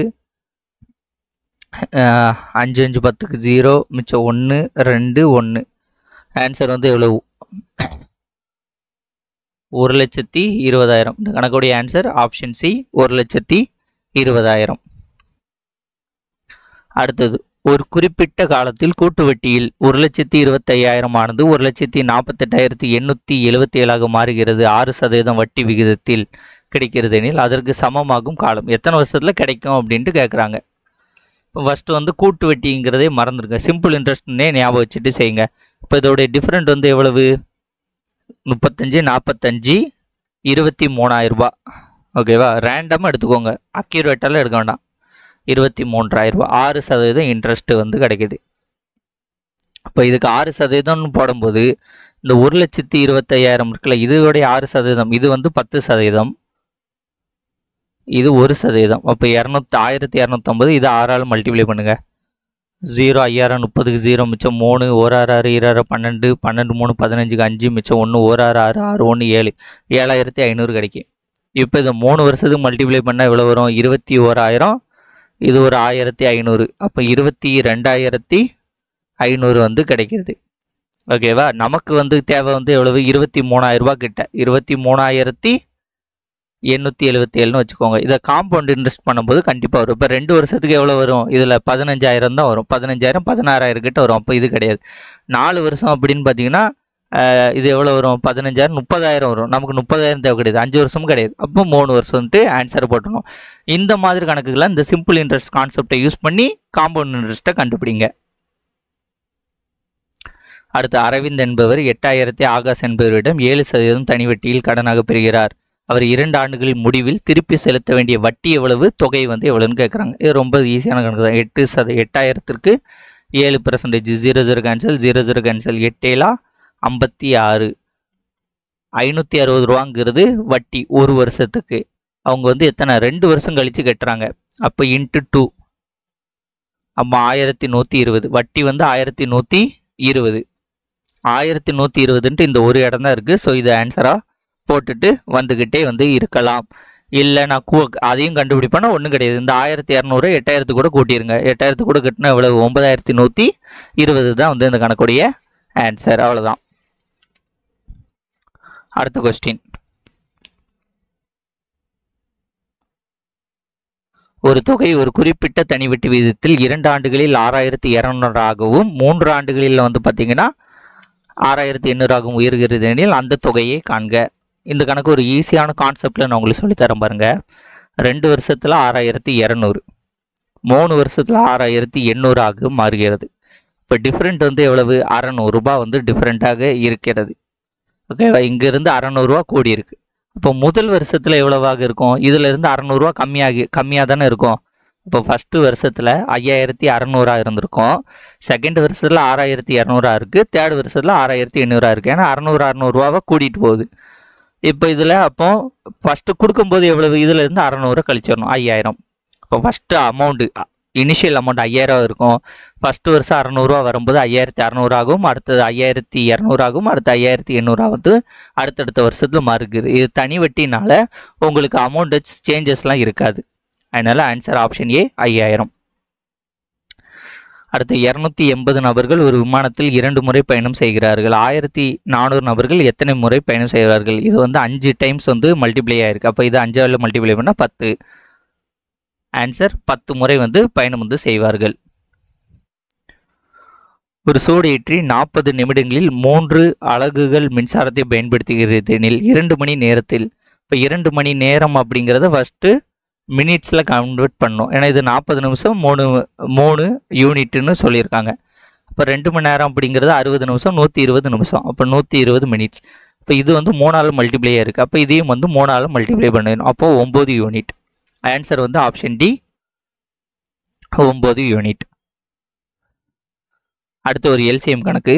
5 5 10க்கு 0, மிச்சம் 1 2 1. ஆன்சர் வந்து எவ்வளவு? 1,20,000. இந்த கணக்குடைய ஆன்சர் ஆப்ஷன் சி, 1,20,000. அடுத்தது, ஒரு குறிப்பிட்ட காலத்தில் கூட்டு வட்டியில் 1,25,000 ஆனது 1,48,877 மாறுகிறது. 6% வட்டி விகிதத்தில் கிடைக்கிறது எனில் அதற்கு சமமாகும் காலம் எத்தனை வருஷத்தில் கிடைக்கும் அப்படின்ட்டு கேட்குறாங்க. இப்போ ஃபஸ்ட்டு வந்து கூட்டு வட்டிங்கிறதே மறந்துருங்க. சிம்பிள் இன்ட்ரெஸ்ட்னே ஞாபகம் வச்சுட்டு செய்யுங்க. இப்போ இதோடைய டிஃப்ரெண்ட் வந்து எவ்வளவு? 35 45 23,000 ரூபாய். ஓகேவா? ரேண்டமாக எடுத்துக்கோங்க, அக்யூரேட்டெல்லாம் எடுக்க வேண்டாம். 23,000 ரூபாய். 6% இன்ட்ரெஸ்ட்டு வந்து கிடைக்கிது. அப்போ இதுக்கு 6% போடும்போது இந்த 1,25,000 இருக்குல்ல, இதோடைய 6%, இது வந்து 10%, இது 1%. அப்போ 1250. இது 6ஆல் மல்டிப்ளை பண்ணுங்கள். 0 5 30க்கு 0, மிச்சம் 3. 1 6 2 12 12 3 15க்கு 5, மிச்சம் 1. 1 6 6 1 7 7,500 கிடைக்கும். இப்போ இதை 3 வருஷத்துக்கு மல்டிப்ளை பண்ணால் எவ்வளோ வரும்? 21,000. இது ஒரு 1,500. அப்போ 22,500 வந்து கிடைக்கிறது. ஓகேவா? நமக்கு வந்து தேவை வந்து எவ்வளவு? 23,000 ரூபாய் கிட்ட. 23,877ன்னு வச்சுக்கோங்க. இதை காம்பவுண்ட் இன்ட்ரெஸ்ட் பண்ணும்போது கண்டிப்பாக வரும். இப்போ 2 வருஷத்துக்கு எவ்வளோ வரும்? இதில் 15,000 தான் வரும். 15,000 16,000 கிட்ட வரும். அப்போ இது கிடையாது. 4 வருஷம் அப்படின்னு பார்த்தீங்கன்னா இது எவ்வளோ வரும்? 15,000 30,000 வரும். நமக்கு 30,000 தேவை கிடையாது. 5 வருஷமும் கிடையாது. அப்போ 3 வருஷம்ட்டு ஆன்சர் போட்டணும். இந்த மாதிரி கணக்குகளை இந்த சிம்பிள் இன்ட்ரெஸ்ட் கான்செப்டை யூஸ் பண்ணி காம்பவுண்ட் இன்ட்ரெஸ்ட்டை கண்டுபிடிங்க. அடுத்து, அரவிந்த் என்பவர் 8,000 ஆகாஷ் என்பவரிடம் 7% தனி வட்டியில் கடனாக பெறுகிறார். அவர் 2 ஆண்டுகளின் முடிவில் திருப்பி செலுத்த வேண்டிய வட்டி எவ்வளவு? தொகை வந்து எவ்வளோன்னு கேட்குறாங்க. இது ரொம்ப ஈஸியான கணக்கு தான். 8,000க்கு 7%. 0 0 கேன்சல், 0 0 கேன்சல். 8 7 56. 560 ரூபாங்கிறது வட்டி ஒரு வருஷத்துக்கு. அவங்க வந்து எத்தனை? 2 வருஷம் கழித்து கட்டுறாங்க. அப்போ இன்ட்டு 2, அப்போ 1,120. வட்டி வந்து 1,120. 1,120ன்ட்டு இந்த ஒரு இடம் தான் இருக்குது. ஸோ இது ஆன்சராக போட்டுட்டு வந்துக்கிட்டே வந்து இருக்கலாம். இல்லை நான் அதையும் கண்டுபிடிப்பேன்னா ஒன்றும் கிடையாது. இந்த 1,200 8,000 கூட கூட்டிடுங்க. 8,000 கூட கட்டினா எவ்வளவு? 9,120 தான் வந்து இந்த கணக்குடைய ஆன்சர். அவ்வளோதான். அடுத்த கொஸ்டின், ஒரு தொகை ஒரு குறிப்பிட்ட தனி வட்டி விகிதத்தில் 2 ஆண்டுகளில் 6,200 ஆகவும் 3 ஆண்டுகளில் வந்து பார்த்தீங்கன்னா 6,800 ஆகவும் உயர்கிறது எனில் அந்த தொகையை காண்க. இந்த கணக்கு ஒரு ஈஸியான கான்செப்டில் நான் உங்களுக்கு சொல்லித்தரேன் பாருங்க. 2 வருஷத்தில் 6,200, 3 வருஷத்தில் 6,800 ஆக மாறுகிறது. இப்போ டிஃப்ரெண்ட் வந்து எவ்வளவு? 600 ரூபாய் வந்து டிஃப்ரெண்ட்டாக இருக்கிறது. ஓகேவா, இங்கேருந்து 600 ரூபா கூடி இருக்கு. அப்போ முதல் வருஷத்தில் எவ்வளவாக இருக்கும், இதிலிருந்து 600 ரூபா கம்மியாக தானே இருக்கும். இப்போ ஃபஸ்ட்டு வருஷத்தில் 5600 இருந்திருக்கும், செகண்ட் வருஷத்தில் 6200 இருக்குது, தேர்ட் வருஷத்தில் 6800 இருக்குது. ஏன்னா 600 ரூபாவை கூட்டிகிட்டு போகுது. இப்போ இதில் அப்போ ஃபஸ்ட்டு கொடுக்கும்போது எவ்வளவு, இதில் இருந்து 600 கழிச்சிடணும் 5000. இப்போ ஃபஸ்ட்டு அமௌண்ட்டு இனிஷியல் அமௌண்ட் 5000 இருக்கும். ஃபஸ்ட்டு வருஷம் 600 ரூபா வரும்போது 5600 ஆகும், அடுத்தது 5200 ஆகும், அடுத்து 5800 வந்து அடுத்தடுத்த வருஷத்தில் மாறுக்குது. இது தனி வட்டினால உங்களுக்கு அமௌண்ட் சேஞ்சஸ்லாம் இருக்காது. அதனால் ஆன்சர் ஆப்ஷன் ஏ 5000. அடுத்து 280 நபர்கள் ஒரு விமானத்தில் 2 முறை பயணம் செய்கிறார்கள். 1400 நபர்கள் எத்தனை முறை பயணம் செய்கிறார்கள்? இது வந்து 5 டைம்ஸ் வந்து மல்டிப்ளை ஆயிருக்கு. அப்போ இது 5ஆல் மல்டிப்ளை பண்ணால் 10. ஆன்சர் 10 முறை வந்து பயணம் வந்து செய்வார்கள். ஒரு சூடேற்றி 40 நிமிடங்களில் 3 அலகுகள் மின்சாரத்தை பயன்படுத்துகிறது எனில் 2 மணி நேரத்தில், இப்போ 2 மணி நேரம் அப்படிங்கிறத ஃபஸ்ட்டு மினிட்ஸில் கன்வெர்ட் பண்ணணும். ஏன்னா இது 40 நிமிஷம் 3 யூனிட்னு சொல்லியிருக்காங்க. அப்போ 2 மணி நேரம் அப்படிங்கிறது 60 நிமிஷம் 120 நிமிஷம், அப்போ 120 மினிட்ஸ். இப்போ இது வந்து 3ஆல் மல்டிப்ளை இருக்குது. அப்போ இதையும் வந்து 3ஆல் மல்டிப்ளை பண்ணணும். அப்போது 9 யூனிட். ஆன்சர் வந்து ஆப்ஷன் டி 9 யூனிட். அடுத்து ஒரு எல்சிஎம் கணக்கு.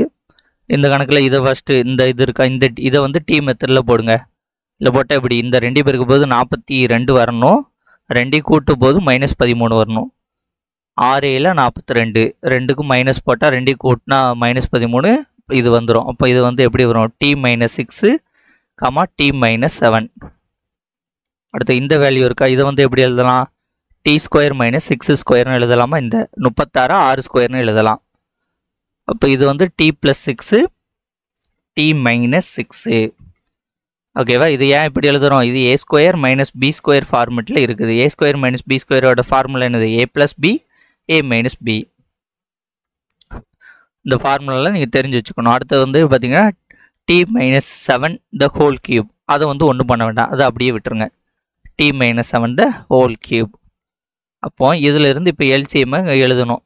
இந்த கணக்கில் இதை ஃபஸ்ட்டு இது இருக்கா, இதை வந்து டி மெத்தடில் போடுங்க. இல்லை போட்டால் இப்படி இந்த 2 பேருக்கு போது 42 வரணும், 2 கூட்டும் போது -13 வரணும். 6 7 42, 2க்கு மைனஸ் போட்டால் 2 கூட்டினா -13 இது வந்துடும். அப்போ இது வந்து எப்படி வரும், t - 6, t - 7. அடுத்து இந்த வேல்யூ இருக்கா, இதை வந்து எப்படி எழுதலாம், t² - 6² எழுதலாமா, இந்த 36 6² எழுதலாம். அப்போ இது வந்து t + 6 t - 6. ஓகேவா, இது ஏன் இப்படி எழுதுகிறோம், இது a² - b² ஃபார்மெட்டில் இருக்குது. a² - b²ஓட ஃபார்முலா என்னது, a + b a - b. இந்த ஃபார்முலாவில் நீங்கள் தெரிஞ்சு வச்சுக்கணும். அடுத்து வந்து பார்த்தீங்கன்னா t - 7 the whole cube, அதை வந்து ஒன்றும் பண்ண வேண்டாம், அதை அப்படியே விட்டுருங்க. t - 7 the whole cube. அப்போ இதில் இருந்து இப்போ எல்சிஎம் எழுதணும்.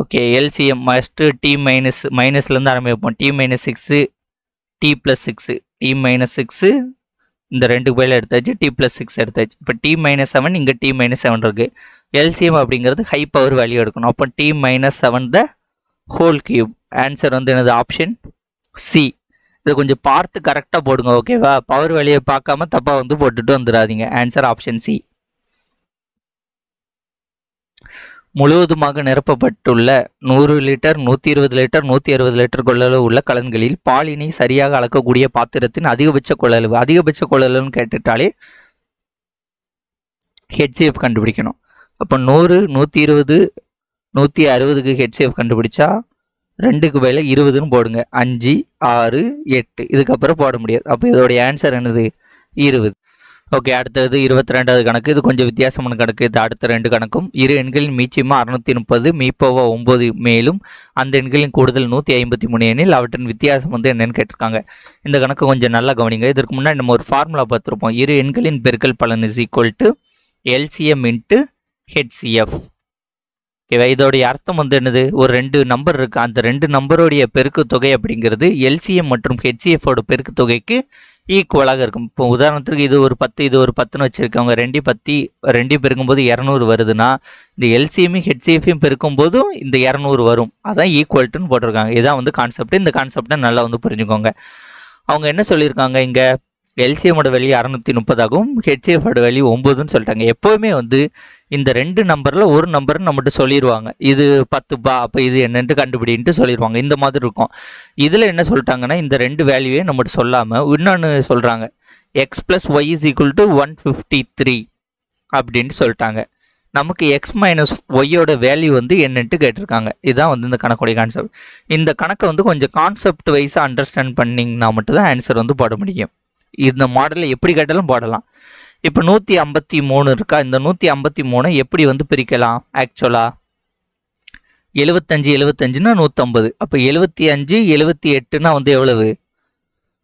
ஓகே, எல்சிஎம் ஃபஸ்ட்டு t மைனஸ்லேருந்து ஆரம்பிப்போம். t - 6 t + 6 t - 6 இந்த 2க்கு பதிலாக எடுத்தாச்சு, t + 6 எடுத்தாச்சு. இப்போ t - 7 இங்கே t - 7 இருக்குது. எல்சிஎம் அப்படிங்கிறது ஹை பவர் வேல்யூ எடுக்கணும். அப்போ t - 7 the whole cube. Answer வந்து என்னது, ஆப்ஷன் சி. இதை கொஞ்சம் பார்த்து கரெக்டாக போடுங்க. ஓகேவா, பவர் வேல்யூவை பார்க்காம தப்பாக வந்து போட்டுட்டு வந்துடாதீங்க. Answer option C. முழுவதுமாக நிரப்பப்பட்டுள்ள 100 லிட்டர் 120 லிட்டர் 160 லிட்டர் கொள்ளளவு உள்ள கலன்களில் பாலினை சரியாக அளக்கக்கூடிய பாத்திரத்தின் அதிகபட்ச கொள்ளளவுன்னு கேட்டுட்டாலே ஹெச்சிஎஃப் கண்டுபிடிக்கணும். அப்போ 100 120 160க்கு ஹெச்சிஎஃப் கண்டுபிடிச்சா 2க்கு பதிலா 20ன்னு போடுங்க. 5 6 8 இதுக்கப்புறம் போட முடியாது. அப்போ இதோடைய ஆன்சர் என்னது, 20. ஓகே, அடுத்தது 22வது கணக்கு. இது கொஞ்சம் வித்தியாசமான கணக்கு. இது அடுத்த 2 கணக்கும். இரு எண்களின் மீச்சியமாக 630 மீப்போவா 9 மேலும் அந்த எண்களின் கூடுதல் 153 எனில் அவற்றின் வித்தியாசம் வந்து என்னன்னு கேட்டிருக்காங்க. இந்த கணக்கு கொஞ்சம் நல்லா கவனிங்க. இதற்கு முன்னாடி நம்ம ஒரு ஃபார்முலா பார்த்துருப்போம். இரு எண்களின் பெருக்கல் பலன் = LCM × HCF. ஓகேவா, இதோடைய அர்த்தம் வந்து என்னது, ஒரு 2 நம்பர் இருக்குது, அந்த 2 நம்பருடைய பெருக்கு தொகை அப்படிங்கிறது LCM மற்றும் HCFோட பெருக்கு தொகைக்கு ஈக்குவலாக இருக்கும். இப்போ உதாரணத்துக்கு இது ஒரு 10 இது ஒரு 10ன்னு வச்சுருக்கவங்க, 2 பெருக்கும்போது 200 வருதுன்னா இந்த எல்சிஎம்மையும் ஹெச்சிஎஃப்பையும் பெருக்கும்போதும் இந்த 200 வரும். அதான் ஈக்குவல்ட்டுன்னு போட்டிருக்காங்க. இதான் வந்து கான்செப்ட். இந்த கான்செப்டை நல்லா வந்து புரிஞ்சுக்கோங்க. அவங்க என்ன சொல்லியிருக்காங்க, இங்கே எல்சிஎம்மோட வேல்யூ 630 ஆகும், ஹெச்சிஎஃபோட வேல்யூ 9ன்னு சொல்லிட்டாங்க. எப்போவுமே வந்து இந்த 2 நம்பரில் ஒரு நம்பர்னு நம்மகிட்ட சொல்லிடுவாங்க. இது 10பா, அப்போ இது என்னன்ட்டு கண்டுபிடின்ட்டு சொல்லிடுவாங்க. இந்த மாதிரி இருக்கும். இதில் என்ன சொல்லிட்டாங்கன்னா, இந்த 2 வேல்யூவே நம்மகிட்ட சொல்லாமல் இன்னொன்று சொல்கிறாங்க, x + y = 153 அப்படின்ட்டு சொல்லிட்டாங்க. நமக்கு x - y-யோட வேல்யூ வந்து என்னன்ட்டு கேட்டிருக்காங்க. இதுதான் வந்து இந்த கணக்குடைய கான்செப்ட். இந்த கணக்கை வந்து கொஞ்சம் கான்செப்ட் வைஸாக அண்டர்ஸ்டாண்ட் பண்ணிங்கன்னா மட்டும்தான் ஆன்சர் வந்து போட முடியும். இந்த மாடலில் எப்படி கேட்டாலும் போடலாம். இப்போ 153 இருக்கா, இந்த 153 எப்படி வந்து பிரிக்கலாம், ஆக்சுவலாக 75 75ன்னா 150. அப்போ 75 78ன்னா வந்து எவ்வளவு,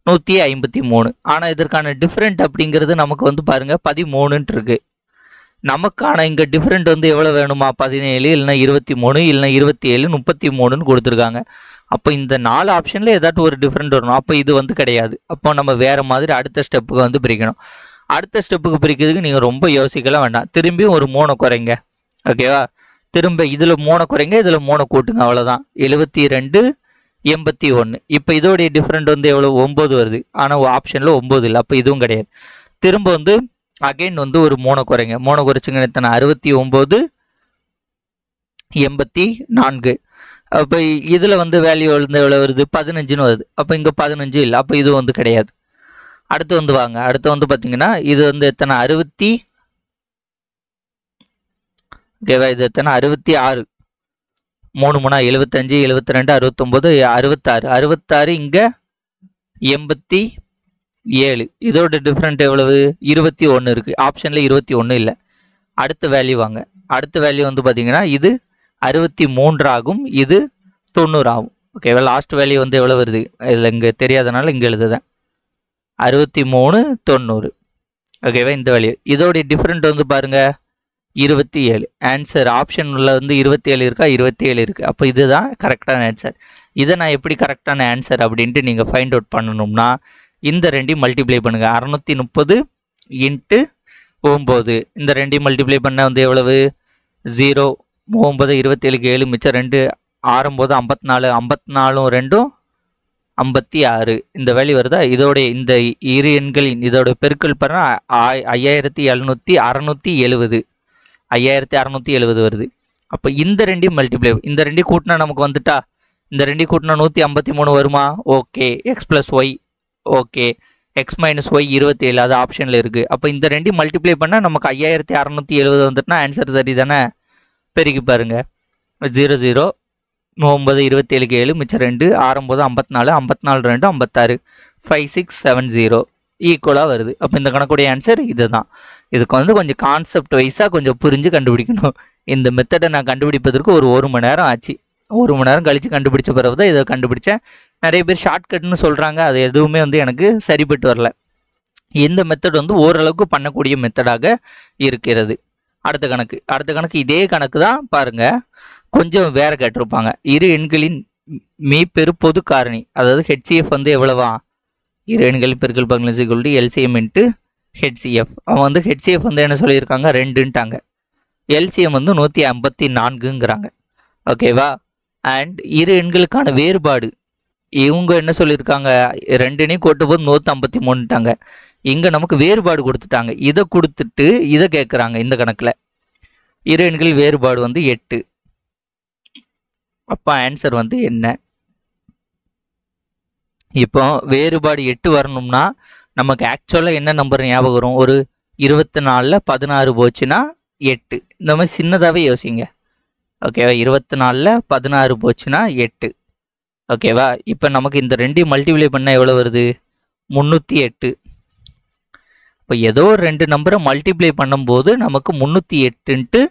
153. ஆனால் இதற்கான டிஃப்ரெண்ட் அப்படிங்கிறது நமக்கு வந்து பாருங்கள் 13ன்ட்டு இருக்குது. நமக்கான இங்கே டிஃப்ரெண்ட் வந்து எவ்வளோ வேணுமா 17 இல்லைனா 23 இல்லைனா 27 33ன்னு கொடுத்துருக்காங்க. அப்போ இந்த 4 ஆப்ஷனில் ஏதாட்டும் ஒரு டிஃப்ரெண்ட் வரணும். அப்போ இது வந்து கிடையாது. அப்போ நம்ம வேறு மாதிரி அடுத்த ஸ்டெப்புக்கு வந்து பிரிக்கணும். அடுத்த ஸ்டெப்புக்கு பிரிக்கிறதுக்கு நீங்கள் ரொம்ப யோசிக்கலாம் வேண்டாம். திரும்பியும் ஒரு 3 குறைங்க. ஓகேவா? திரும்ப இதில் 3 குறைங்க, இதில் 3 கூட்டுங்க, அவ்வளோதான். 72 81. இப்போ இதோடைய டிஃப்ரெண்ட் வந்து எவ்வளோ 9 வருது. ஆனால் ஆப்ஷனில் 9 இல்லை. அப்போ இதுவும் கிடையாது. திரும்ப வந்து அகைன் வந்து ஒரு 3 குறைங்க. 3 குறைச்சிங்க எத்தனை 69 84. அப்போ இதில் வந்து வேல்யூ வந்து எவ்வளோ வருது 15ன்னு வருது. அப்போ இங்கே 15 இல்லை. அப்போ இது வந்து கிடையாது. அடுத்து வந்து வாங்க. அடுத்து வந்து பார்த்தீங்கன்னா இது வந்து எத்தனை 60. ஓகேவா? இது எத்தனை 66. 3 3 75 72 69 66. 66 இங்கே 87. இதோட டிஃப்ரெண்ட் எவ்வளவு 21 இருக்குது. ஆப்ஷனில் 21 இல்லை. அடுத்த வேல்யூ வாங்க. அடுத்த வேல்யூ வந்து பார்த்தீங்கன்னா இது 63 ஆகும், இது 90 ஆகும். ஓகேவா? லாஸ்ட் வேல்யூ வந்து எவ்வளோ வருது இதில் இங்கே தெரியாதனால இங்கே எழுதுதேன். 63 90. ஓகேவா? இந்த வேல்யூ இதோடைய டிஃப்ரெண்ட் வந்து பாருங்கள் 27. ஆன்சர் ஆப்ஷனில் வந்து 27 இருக்கா 27 இருக்குது. அப்போ இதுதான் கரெக்டான ஆன்சர். இதை நான் எப்படி கரெக்டான ஆன்சர் அப்படின்ட்டு நீங்கள் ஃபைண்ட் அவுட் பண்ணணும்னா இந்த ரெண்டையும் மல்டிப்ளை பண்ணுங்கள். 630 இன்ட்டு 9. இந்த ரெண்டையும் மல்டிப்ளை பண்ணால் வந்து எவ்வளவு 0 9 27க்கு 7 மிச்சம் 2 6 54 54 2 56. இந்த வேல்யூ வருதா? இதோடைய இந்த இரு எண்களின் இதோட பெருக்கல் பாருங்க 5670 5670 வருது. அப்போ இந்த ரெண்டையும் மல்டிப்ளை இந்த ரெண்டையும் கூட்டினா நமக்கு வந்துட்டா இந்த ரெண்டையும் கூட்டினா 153 வருமா? Okay. X plus Y okay. X minus Y 27 அது ஆப்ஷனில் இருக்குது. அப்போ இந்த ரெண்டையும் மல்டிப்ளை பண்ணால் நமக்கு 5670 வந்துட்டுனா ஆன்சர் சரி தானே? பெருக்கி பாருங்க 0 0 9 27க்கு 7 மிச்சம் 2 6 54 54 2 56 5670 ஈக்குவலாக வருது. அப்போ இந்த கணக்குடைய ஆன்சர் இது தான். இதுக்கு வந்து கொஞ்சம் கான்செப்ட் வைஸாக கொஞ்சம் புரிஞ்சு கண்டுபிடிக்கணும். இந்த மெத்தடை நான் கண்டுபிடிப்பதற்கு ஒரு மணி நேரம் ஆச்சு. 1 மணி நேரம் கழித்து கண்டுபிடிச்ச பிறகு தான் இதை கண்டுபிடிச்சேன். நிறைய பேர் ஷார்ட்கட்னு சொல்கிறாங்க, அது எதுவுமே வந்து எனக்கு சரிப்பட்டு வரல. இந்த மெத்தட் வந்து ஓரளவுக்கு பண்ணக்கூடிய மெத்தடாக இருக்கிறது. அடுத்த கணக்கு இதே கணக்கு தான் பாருங்கள். கொஞ்சம் வேறு கேட்டிருப்பாங்க. இரு எண்களின் மீப்பெரு பொது காரணி, அதாவது ஹெச்சிஎஃப் வந்து எவ்வளவா? இரு எண்களின் பெருக்கல் பங்களின் equal to LCM into HCF. அவன் வந்து ஹெச்சிஎஃப் வந்து என்ன சொல்லியிருக்காங்க 2ன்ட்டாங்க. எல்சிஎம் வந்து 154ங்கிறாங்க. ஓகேவா? அண்ட் இரு எண்களுக்கான வேறுபாடு இவங்க என்ன சொல்லியிருக்காங்க 2னையும் கூட்டும் போது 153ட்டாங்க. இங்கே நமக்கு வேறுபாடு கொடுத்துட்டாங்க. இதை கொடுத்துட்டு இதை கேட்குறாங்க. இந்த கணக்கில் இரு எண்களின் வேறுபாடு வந்து 8. அப்போ ஆன்சர் வந்து என்ன? இப்போ வேறுபாடு 8 வரணும்னா நமக்கு ஆக்சுவலாக என்ன நம்பர் ஞாபகம் வரும்? ஒரு 24ல் 16 போச்சுன்னா 8. இந்த மாதிரி சின்னதாகவே யோசிங்க. ஓகேவா? 24ல் 16 போச்சுன்னா 8. ஓகேவா? இப்போ நமக்கு இந்த ரெண்டையும் மல்டிப்ளை பண்ணால் எவ்வளோ வருது 308. இப்போ ஏதோ 2 நம்பரை மல்டிப்ளை பண்ணும்போது நமக்கு 308ன்ட்டு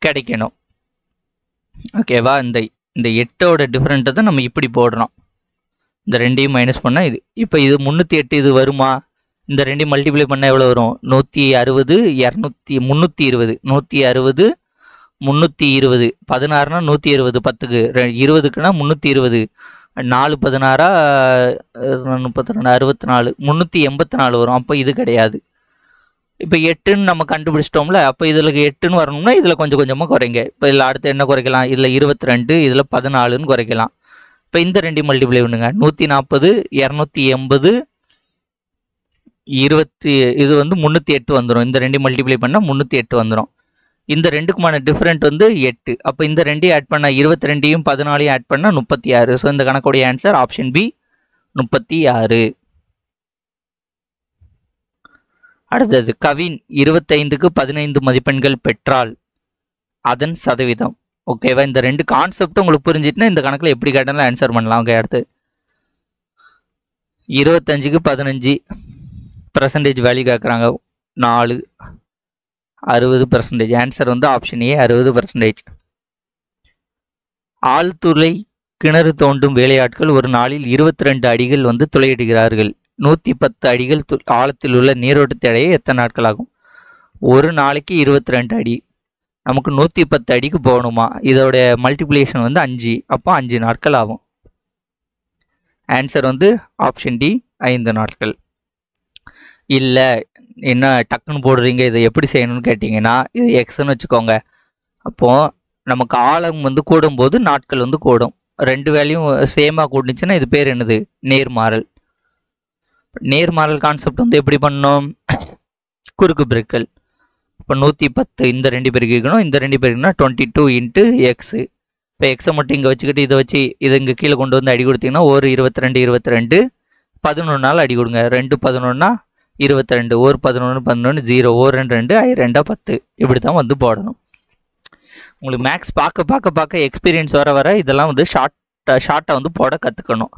கிடைக்கணும். ஓகேவா? இந்த 8ஓட டிஃப்ரெண்ட்டை தான் நம்ம இப்படி போடுறோம். இந்த ரெண்டையும் மைனஸ் பண்ணால் இது. இப்போ இது 308 இது வருமா? இந்த ரெண்டையும் மல்டிப்ளை பண்ணால் எவ்வளோ வரும்? 160 200 320 160 320 16னா 160 10க்கு 20க்குன்னா 320 4 16 32 64 384 வரும். அப்போ இது கிடையாது. இப்போ 8ன்னு நம்ம கண்டுபிடிச்சிட்டோம்ல. அப்போ இதில் 8ன்னு வரணும்னா இதில் கொஞ்சம் கொஞ்சமாக குறைங்க. இப்போ இதில் அடுத்து என்ன குறைக்கலாம்? இதில் 22 இதில் 14ன்னு குறைக்கலாம். இப்போ இந்த ரெண்டையும் மல்டிப்ளை பண்ணுங்க. 140 280 20 இது வந்து 308 வந்துடும். இந்த ரெண்டையும் மல்டிப்ளை பண்ணால் 308 வந்துடும். இந்த ரெண்டுக்குமான டிஃப்ரெண்ட் வந்து 8. அப்போ இந்த ரெண்டையும் ஆட் பண்ணால் 22யும் 14யும் ஆட் பண்ணால் 36. ஸோ இந்த கணக்குடைய ஆன்சர் ஆப்ஷன் பி 36. அடுத்தது கவின் 25க்கு 15 மதிப்பெண்கள் பெற்றால் அதன் சதவீதம். ஓகேவா? இந்த ரெண்டு கான்செப்டும் உங்களுக்கு புரிஞ்சிட்டுனா இந்த கணக்கில் எப்படி கேட்டாலும் ஆன்சர் பண்ணலாம். ஓகே. அடுத்து 25க்கு 15% வேல்யூ கேட்குறாங்க 4 60%. ஆன்சர் வந்து ஆப்ஷன் ஏ 60%. ஆழ்துளை கிணறு தோண்டும் வேலையாட்கள் ஒரு நாளில் 22 அடிகள் வந்து துளையிடுகிறார்கள். 110 அடிகள் ஆழத்தில் உள்ள நீரோட்டத்தை அடைய எத்தனை நாட்கள் ஆகும்? ஒரு நாளைக்கு 22 அடி, நமக்கு 110 அடிக்கு போகணுமா, இதோட மல்டிப்ளிகேஷன் வந்து 5, அப்போ 5 நாட்கள் ஆகும். ஆன்சர் வந்து ஆப்ஷன் டி 5 நாட்கள். இல்லை என்ன டக்குன்னு போடுறீங்க, இதை எப்படி செய்யணும்னு கேட்டிங்கன்னா, இது எக்ஸ்ன்னு வச்சுக்கோங்க. அப்போது நமக்கு ஆழம் வந்து கூடும்போது நாட்கள் வந்து கூடும். ரெண்டு வேலையும் சேமாக கூடுச்சுன்னா இது பேர் என்னது, நேர்மாறல். நேர்மாறல் கான்செப்ட் வந்து எப்படி பண்ணணும், குறுக்கு பெருக்கல். இப்போ 110 இந்த 2 பெருக்கிக்கணும், இந்த 2 பெருக்கினா 22 இன்ட்டு எக்ஸு. இப்போ எக்ஸை மட்டும் இங்கே வச்சுக்கிட்டு இதை வச்சு இதை இங்கே கீழே கொண்டு வந்து அடி கொடுத்தீங்கன்னா ஒரு 22 11 நாள் அடி கொடுங்க. 2 11னா 22, ஒரு 11 11 0, ஒரு 2 2 2 10. இப்படி தான் வந்து போடணும். உங்களுக்கு மேக்ஸ் பார்க்க எக்ஸ்பீரியன்ஸ் வர இதெல்லாம் வந்து ஷார்ட்டாக வந்து போட கற்றுக்கணும்.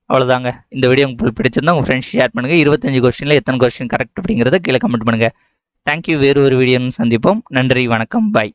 அவ்வளோதாங்க. இந்த வீடியோ உங்களுக்கு பிடிச்சிருந்தா உங்கள் ஃப்ரெண்ட்ஸ் ஷேர் பண்ணுங்கள். 25 கொஸ்டினில் எத்தனை கொஸ்டின் கரெக்ட் அப்படிங்கிறத கீழே கமெண்ட் பண்ணுங்கள். தேங்க்யூ. வேறு ஒரு வீடியோன்னு சந்திப்போம். நன்றி, வணக்கம், பாய்.